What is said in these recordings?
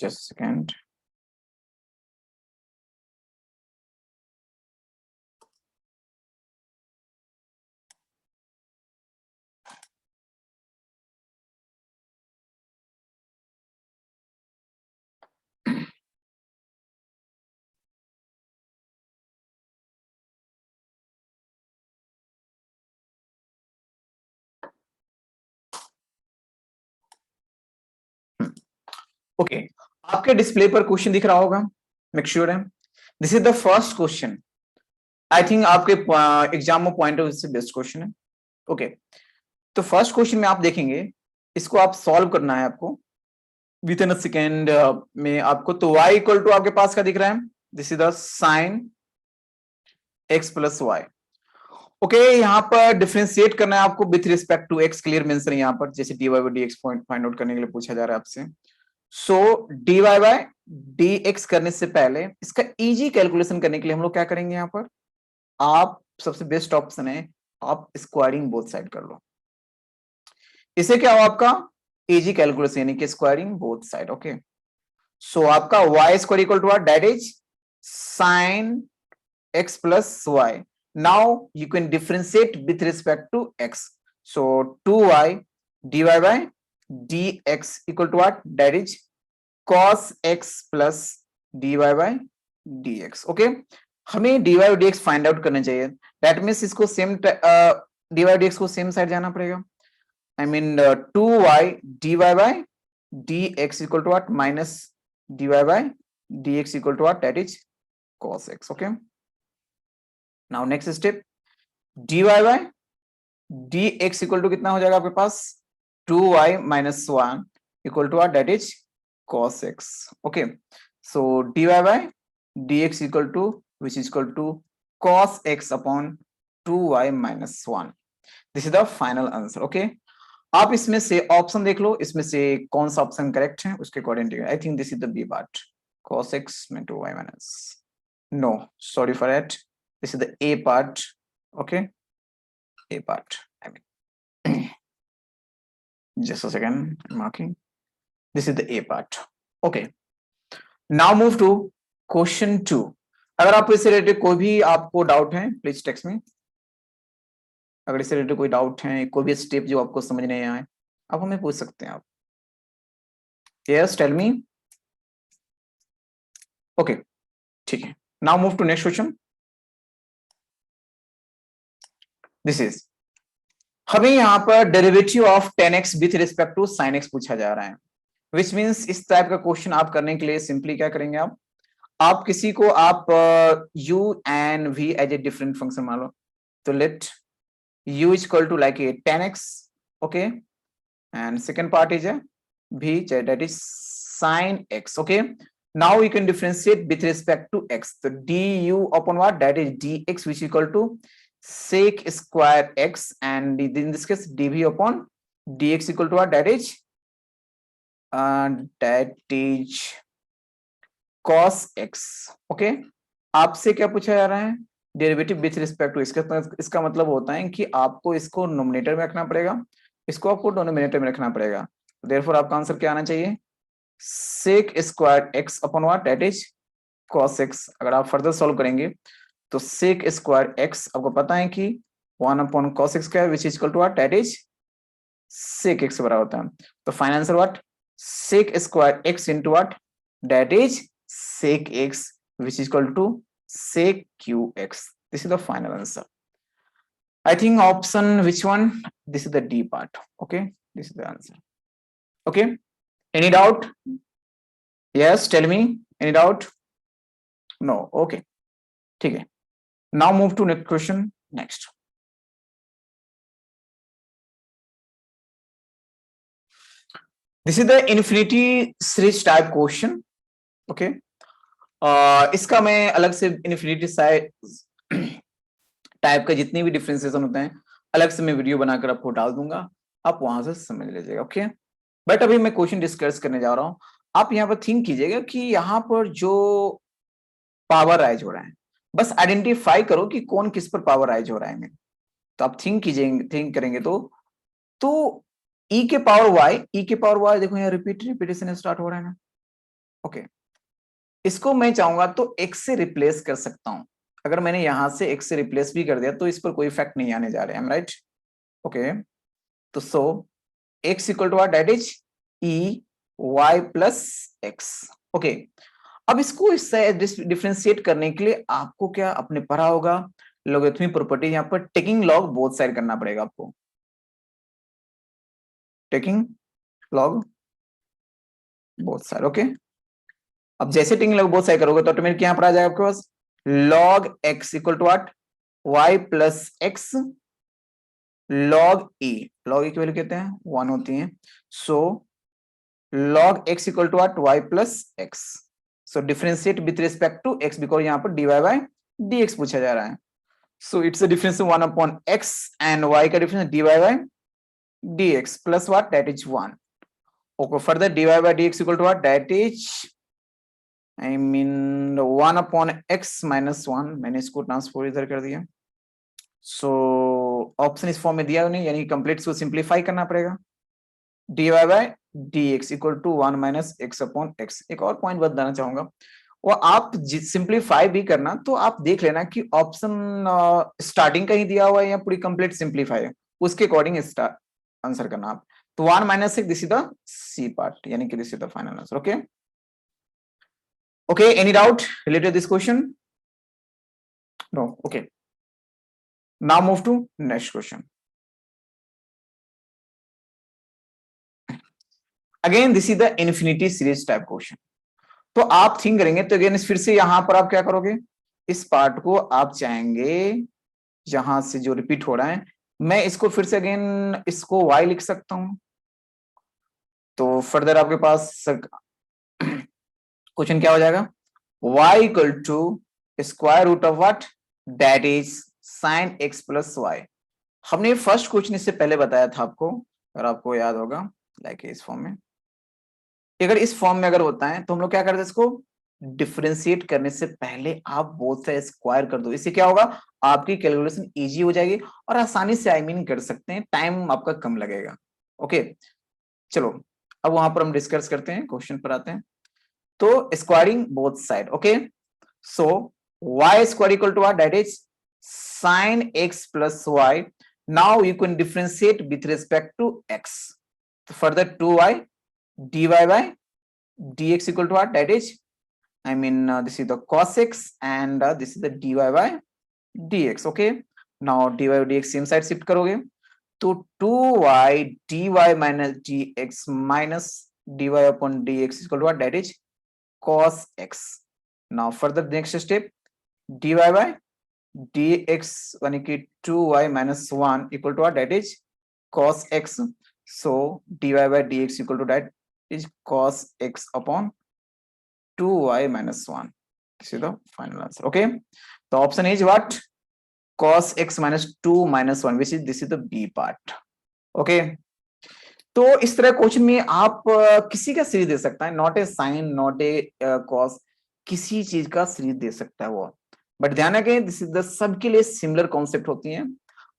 Just a second. Okay, आपके display पर question दिख रहा होगा, मेक श्योर है। This is the first question, I think आपके एग्जाम में पॉइंट ऑफ व्यू से बेस्ट क्वेश्चन है। ओके, तो फर्स्ट क्वेश्चन में आप देखेंगे, इसको आप सॉल्व करना है आपको विद इन अ सेकेंड में आपको। तो y इक्वल टू आपके पास क्या दिख रहा है, this is the sine x plus y. Okay, यहाँ पर डिफरेंशिएट करना है आपको with respect to x, clear mention है यहाँ पर, जैसे dy by dx point find out करने के लिए पूछा जा रहा है आपसे। सो dy बाय dx करने से पहले इसका इजी कैलकुलेशन करने के लिए हम लोग क्या करेंगे, यहाँ पर आप सबसे बेस्ट ऑप्शन है आप स्क्वायरिंग बोथ साइड कर लो। इसे क्या हो आपका इजी कैलकुलेशन, यानी कि squaring both side. Okay, so आपका y square equal to what, that is sine x plus y। Now you can differentiate with respect to x, so 2y dy by dx equal to what, that is cos x plus dy by dx। Okay, हमें dy by dx find out करना चाहिए, that means इसको same dy by dx को same side जाना पड़ेगा। I mean 2y dy by dx equal to what, minus dy by dx equal to what, that is cos x. Okay, now next step, dy by dx equal to कितना हो जाएगा आपके पास, 2y minus 1 equal to what, that is cos x. Okay, so dy by dx equal to, which is equal to cos x upon 2y minus 1. This is the final answer. Okay, आप इसमें से option देख लो, इसमें से कौन सा option correct है उसके according. I think this is the B part, cos x में 2y minus, no sorry for it, this is the A part. Okay, A part, I mean just a second marking, this is the A part. Okay, now move to question 2। अगर आप इससे related कोई भी आपको doubt है please text में। अगर इससे रिलेटेड कोई डाउट है, कोई भी स्टेप जो आपको समझ नहीं आए, आप हमें पूछ सकते हैं। आप यस टेल मी। ओके, ठीक है, now move to next question. This is, हमें यहाँ पर derivative of 10x with respect to sin x पूछा जा रहा है, विच मीन्स इस टाइप का क्वेश्चन आप करने के लिए सिंपली क्या करेंगे, आप किसी को आप u and v as a different function मान लो, तो let u is equal to like a 10x, okay, and second part is a v, that is sin x. Okay, now you can differentiate with respect to x, so du upon what, that is dx, which is equal to sec square x, and in this case dv upon dx equal to what, that is cos x. Okay, आपसे क्या पूछा जा रहा है, derivative with respect to, इसका मतलब होता है कि आपको इसको नोमिनेटर में रखना पड़ेगा, इसको आपको डिनोमिनेटर में रखना पड़ेगा। देयरफॉर आपका आंसर क्या आना चाहिए, sec square x upon what, that is cos x। अगर आप फर्दर सॉल्व करेंगे तो sec स्क्वायर x आपको पता है कि 1 अपॉन cos x क्या है, which is equal to what, that is sec x बराबर होता है। तो final answer what, sec square x into what, that is sec x, which is equal to sec qx। This is the final answer. I think option which one? This is the D part. Okay, this is the answer. Okay, any doubt? Yes, tell me. Any doubt? No. Okay, ठीक है. Now move to next question. Next. This is the infinity series type question. Okay. इसका मैं अलग से infinity type का जितनी भी differentiation होते हैं अलग से मैं वीडियो बनाकर आपको डाल दूंगा, आप वहां से समझ लीजिएगा। ओके, बट अभी मैं क्वेश्चन डिस्कस करने जा रहा हूं, आप यहाँ पर थिंक कीजिएगा कि यहाँ पर जो पावर राइज हो रहा है, बस आइडेंटिफाई करो कि कौन किस पर पावर राइज हो रहा है। तो आप थिंक कीजिएंगे, थिंक करेंगे तो e के पावर y, e के पावर y देखो यहाँ रिपीटेशन स्टार्ट हो रहा है ना, ओके, इसको मैं चाहूंगा तो x से रिप्लेस कर सकता हूं। अगर मैंने यहां से x से रिप्लेस भी कर दिया तो इस पर कोई इफेक्ट नहीं आने जा रहे हैं, राइट? ओके, तो so x equal to what, that is e y plus x. Okay, अब इसको इससे डिफरेंशिएट करने के लिए आपको क्या अपने पढ़ा होगा लॉगरिथमिक प्रॉपर्टी, यहां पर टेकिंग लॉग बोथ साइड करना पड़ेगा आपको, taking log both side. Okay, अब जैसे टेकिंग लॉग बोथ साइड करोगे तो ऑटोमेटिक यहां पर आ जाएगा आपके पास log x equal to what, y plus x log की वैल्यू कहते हैं 1 होती है, so log x equal to what, y plus x. So differentiate with respect to x, because यहाँ पर dy बाय dx पूछा जा रहा है। So it's a difference 1 upon x and y का difference dy by dx plus what, that is 1। Okay, further dy by dx equal to what, that is I mean 1 upon x minus 1। मैंने इसको transpose इधर कर दिया। So option इस form में दिया नहीं, यानी कंप्लीट इसको सिंप्लीफाई करना पड़ेगा। dy by dx equal to 1 minus x upon x. एक और पॉइंट बताना चाहूंगा, वो आप सिंप्लीफाई भी करना तो आप देख लेना कि ऑप्शन स्टार्टिंग का ही दिया हुआ है या पूरी कंप्लीट सिंप्लीफाई है, उसके अकॉर्डिंग आंसर करना आप। तो 1 minus x, this is the C part, यानी कि this is the final answer. Okay, okay, any doubt related this question? No, okay, now move to next question. Again this is the infinity series type question. तो आप think करेंगे तो again फिर से यहां पर आप क्या करोगे, इस पार्ट को आप चाहेंगे जहां से जो रिपीट हो रहा है, मैं इसको फिर से अगेन इसको y लिख सकता हूं। तो फर्दर आपके पास क्वेश्चन क्या हो जाएगा, y equal to square root of what, that is sine x plus y. हमने फर्स्ट क्वेश्चन इससे पहले बताया था आपको, अगर आपको याद होगा, लाइक इस फॉर्म में। अगर इस फॉर्म में अगर होता है तो हम लोग क्या करते हैं, इसको डिफरेंशिएट करने से पहले आप बोथ साइड स्क्वायर कर दो। इससे क्या होगा, आपकी कैलकुलेशन इजी हो जाएगी और आसानी से आई मीन कर सकते हैं, टाइम आपका कम लगेगा। ओके, चलो अब वहां पर हम डिस्कस करते हैं, क्वेश्चन पर आते हैं। तो squaring both side, okay, so y square equal to what, that is sine x plus y. Now you can differentiate with respect to x, तो further 2y dy by dx equal to what, that is I mean this is the cos x and this is the dy by dx. okay, now dy by dx same side shift करोगे तो 2y dy minus dx minus dy upon dx equal to what, that is cos x. now further next step, dy by dx यानी कि 2y minus 1 equal to what, that is cos x. so dy by dx equal to that is cos x upon 2y minus 1. This is the final answer. Okay, the option is what, cos x minus 2 minus 1, which is this is the B part. Okay, तो इस तरह question में आप किसी का series दे सकता है, not a sine not a cos, किसी चीज का सीरीज दे सकता है वो। बट ध्यान रखें दिस इज द सबके लिए सिमिलर कॉन्सेप्ट होती हैं।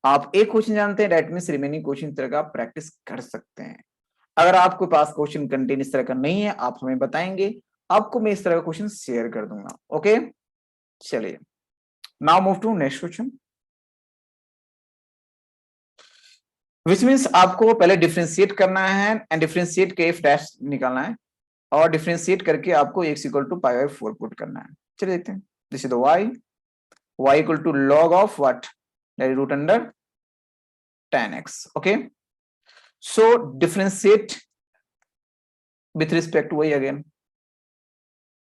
आप एक क्वेश्चन जानते हैं, दैट मींस रिमेनिंग क्वेश्चन तरह का प्रैक्टिस कर सकते हैं। अगर आपके पास क्वेश्चन कंटेंट इस तरह का नहीं है, आप हमें बताएंगे, आपको मैं इस तरह का क्वेश्चन शेयर कर दूंगा। ओके, चलिए now move to next question, which means आपको पहले डिफरेंशिएट करना है एंड डिफरेंशिएट के एफ डैश निकालना है और डिफरेंशिएट करके आपको x equal to pi by 4 put करना है। चलिए देखते हैं, this is the y equal to log of what, that is root under tan x। Okay, so differentiate with respect to y again,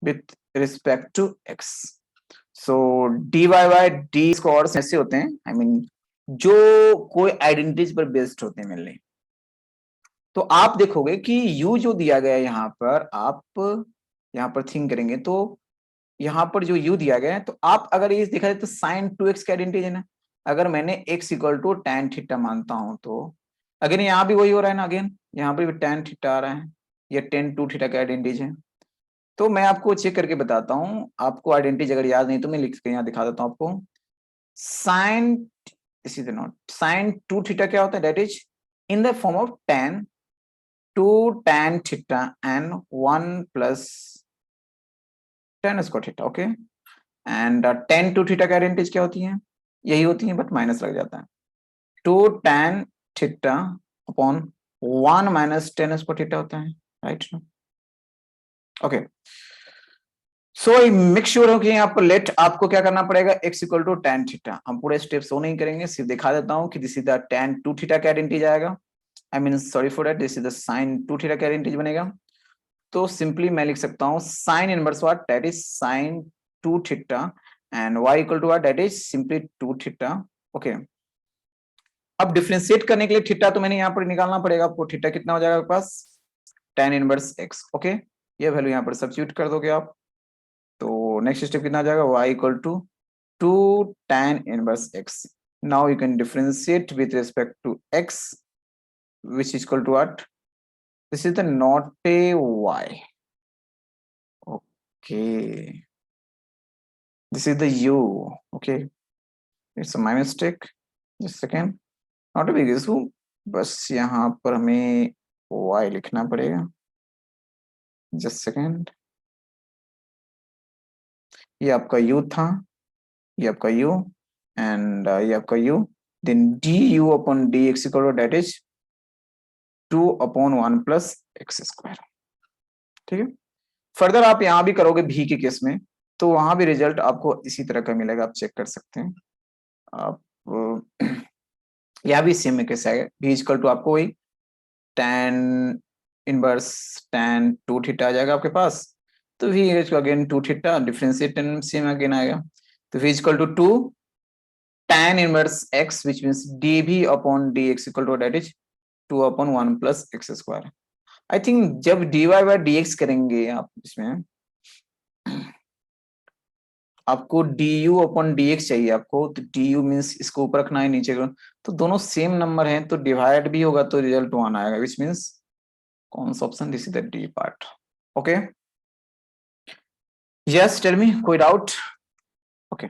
with respect to x. So dy by d squares ऐसे होते हैं, I mean जो कोई identities पर based होते हैं mainly. तो आप देखोगे कि u जो दिया गया है यहाँ पर, आप यहाँ पर थिंक करेंगे तो यहाँ पर जो u दिया गया है, तो आप अगर ये देखा जाए तो साइन 2x की आइडेंटिटी है ना, अगर मैंने x equal to tan theta मानता हूं तो अगेन यहाँ भी वही हो रहा है ना, अगेन यहाँ पर भी tan थीटा आ रहा है, ये tan 2 थीटा का आइडेंटिटी है। तो मैं आपको चेक करके बताता हूं, आपको आइडेंटिटी अगर याद नहीं तो मैं लिख के यहाँ दिखा देता हूं आपको। Sine, this is not sine 2 theta क्या होता है, that is in the form of tan 2 tan theta and 1 plus tan square theta, okay. And tan two theta की आइडेंटिटीज क्या होती है? यही होती है, बट माइनस लग जाता है। 2 tan theta upon 1 minus tan square theta होता है, right? Okay, so make sure हो कि यहाँ पर लेट आपको क्या करना पड़ेगा, x equal to tan theta. हम पूरे स्टेप शो नहीं करेंगे, सिर्फ दिखा देता हूँ कि this is the tan two theta का आइडेंटिटी आएगा। I mean sorry for that, this is the sin two theta का आइडेंटिटी बनेगा। तो सिंपली मैं लिख सकता हूँ sin inverse what, that is sin two theta and y equal to what, that is simply two theta, okay. अब differentiate करने के लिए थीटा तो मैंने यहाँ पर निकालना पड़ेगा आपको। थीटा कितना हो जाएगा आपके पास, tan इनवर्स x, ओके। ये वैल्यू यहाँ पर सब्स्टिट्यूट कर दोगे आप, तो नेक्स्ट स्टेप कितना आ जाएगा, y equal to 2 tan inverse x. Now you can differentiate with respect to x, which is equal to what? This is the not a y. Okay. This is the u. Okay. It's my mistake. Just a second. Not a big issue. बस यहाँ पर हमें y लिखना पड़ेगा। Just second. ये आपका u था, ये आपका u, and ये आपका u. Then du upon dx equal to that is 2 upon 1 plus x square, ठीक है। फर्दर आप यहां भी करोगे भी के केस में, तो वहां भी रिजल्ट आपको इसी तरह का मिलेगा, आप चेक कर सकते हैं। आप यह भी सेम केस है, भी इक्वल टू आपको वही tan inverse tan two theta आ जाएगा आपके पास। तो भी again two theta differentiate same again आएगा, तो भी equal to 2 tan inverse x which means dv upon dx equal to that is 2 upon 1 plus x square. I think जब dy बाय dx करेंगे आप, इसमें आपको du अपॉन dx चाहिए आपको, तो du मींस इसको ऊपर रखना है, नीचे करो, तो दोनों सेम नंबर हैं, तो डिवाइड भी होगा तो रिजल्ट 1 आएगा, विच मींस कौन सा option, this is the D part, okay. Yes tell me, कोई डाउट? ओके,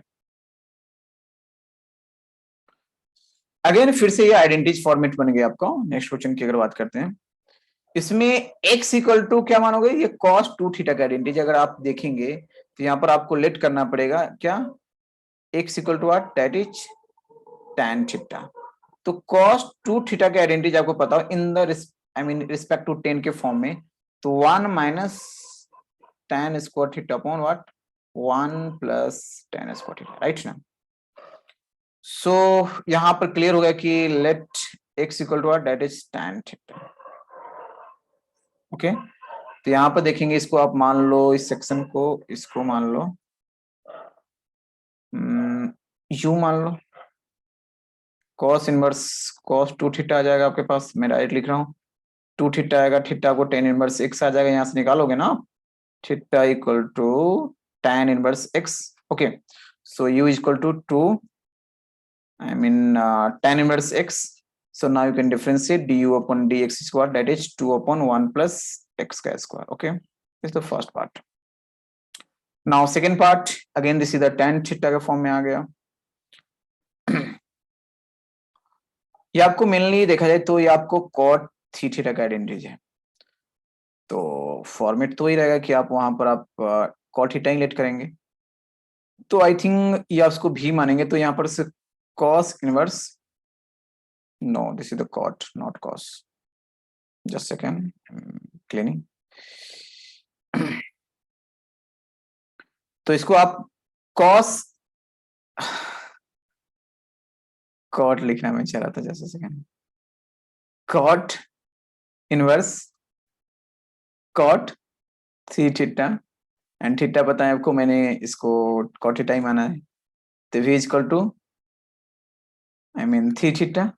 अगेन फिर से ये आइडेंटिटी फॉर्मेट बन गया आपका। नेक्स्ट क्वेश्चन की अगर बात करते हैं, इसमें x इक्वल टू क्या मानोगे, ये cos टू थीटा का आइडेंटिटी अगर आप देखेंगे तो यहाँ पर आपको लेट करना पड़ेगा क्या, x equal to what, that is tan theta. तो cos टू थीटा के आइडेंटिटी आपको पता हो in the I mean respect to tan के फॉर्म में, तो 1 minus tan square theta upon what, 1 plus tan square theta, right ना। So यहां पर क्लियर हो गया कि let x equal to what, that is tan theta, okay. तो यहां पर देखेंगे, इसको आप मान लो, इस सेक्शन को इसको मान लो u मान लो, cos inverse cos two theta आ जाएगा आपके पास, मैं डायरेक्ट लिख रहा हूँ, टू थीटा आएगा, थीटा को tan इनवर्स x आ जाएगा, यहां से निकालोगे ना, theta equal to tan inverse x, okay. So u equal to 2 I mean tan inverse x. So now you can differentiate du upon dx square, that is 2 upon 1 plus x square, okay. This is the first part. Now second part, again this is the tan theta के form में आ गया। ये आपको mainly देखा जाए तो ये आपको cot थीटा का आइडेंटिटी है, तो फॉर्मेट तो वही रहेगा कि आप वहां पर आप cot थीटा ही लेट करेंगे, तो आई थिंक ये आप उसको भी मानेंगे, तो यहाँ पर से cos inverse, no this is the cot not cos, just second cleaning। तो इसको आप cos cot लिखना में चला था, जैसे second, cot inverse cot three theta and theta पता है आपको, मैंने इसको cot थीटा ही माना है, तो v equal to I mean three theta,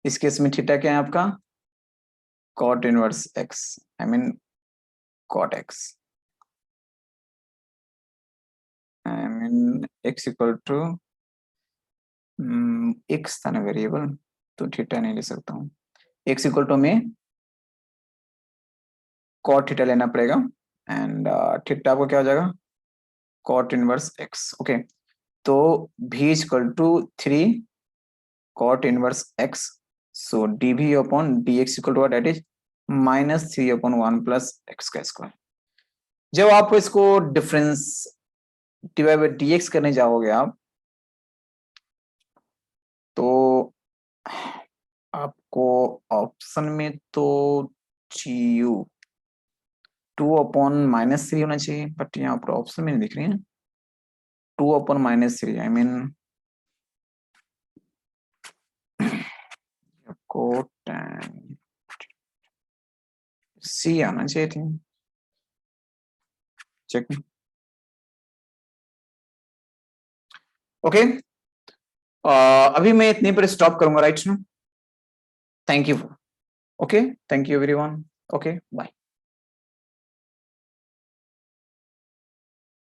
इस केस में थीटा क्या है आपका, cot inverse x, I mean cot x, I mean x equal to x था ना वेरिएबल, तो थीटा नहीं ले सकता हूँ, x इक्वल टू में cot थीटा लेना पड़ेगा, एंड थीटा आपको क्या हो जाएगा, cot इनवर्स x, ओके। तो v equal to 3 cot inverse x, so dv upon dx equal to that is -3 upon 1 plus x का स्क्वायर। जब आप इसको डिफरेंस डिवाइड बाय dx करने जाओगे आप, तो आपको ऑप्शन में तो GU 2/-3 होना चाहिए, बट यहाँ पर ऑप्शन में नहीं दिख रही है 2/-3। आई मीन आपको tan C आना चाहिए थी। चेक। ओके, अभी मैं इतने पर स्टॉप करूंगा, राइट ना? Thank you. Okay, thank you everyone. Okay, bye.